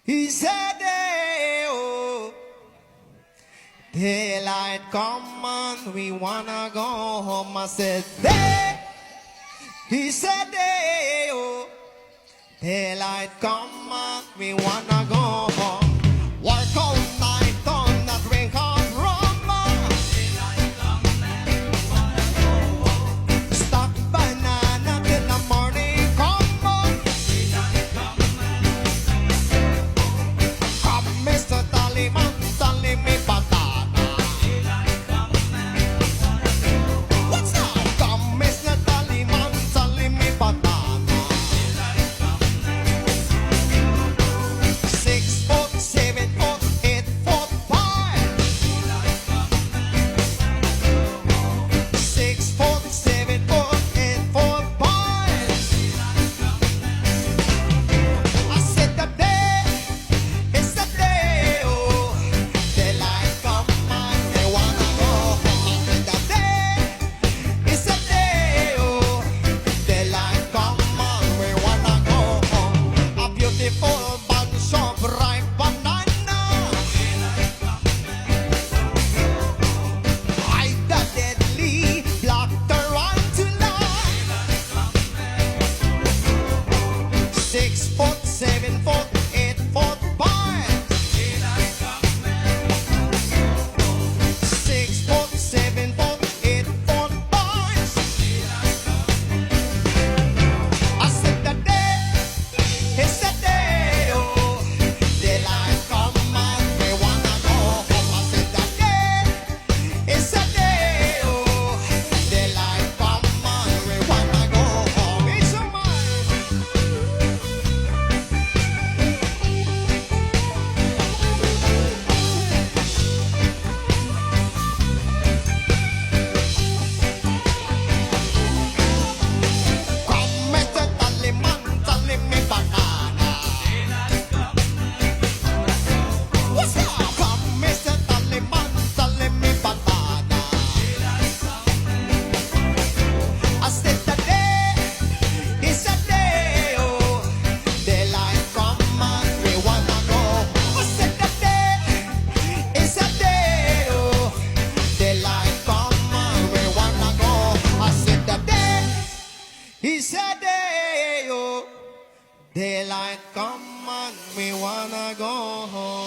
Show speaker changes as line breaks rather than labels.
He said, hey, oh, daylight come on, we wanna go home. I said, hey. He said, hey, oh, daylight come on, we wanna go home. Work all night on that rain can't run. Stuck banana till the morning come on. Come, Mr. Tallyman, tally me banana. What's that? Come, Mr. Tallyman, tally me banana. 6 foot, 7 foot, 8 foot wide. 6 foot, 7 foot, 8 foot wide. I said the day is the day, oh, daylight come and they wanna go home. I said the day is the day, oh, daylight come and we wanna go home. A beautiful bunch of ripe banana. I the deadly black tarantula. 6 foot, 7 foot, 8 foot wide. 6 foot, 7 foot, 8 foot wide. I said the day is the day, oh, daylight come and we wanna go home. I said the day is the day, oh, daylight come and we wanna go home. It's a come, Mr. Tallyman, tally me banana. What's up? Come, Mr. Tallyman, tally me banana. I said the day is the day, oh, daylight come and we wanna go. I said the day is the day, oh, daylight come and we wanna go. I said the day is the day, oh, daylight come and we wanna go home.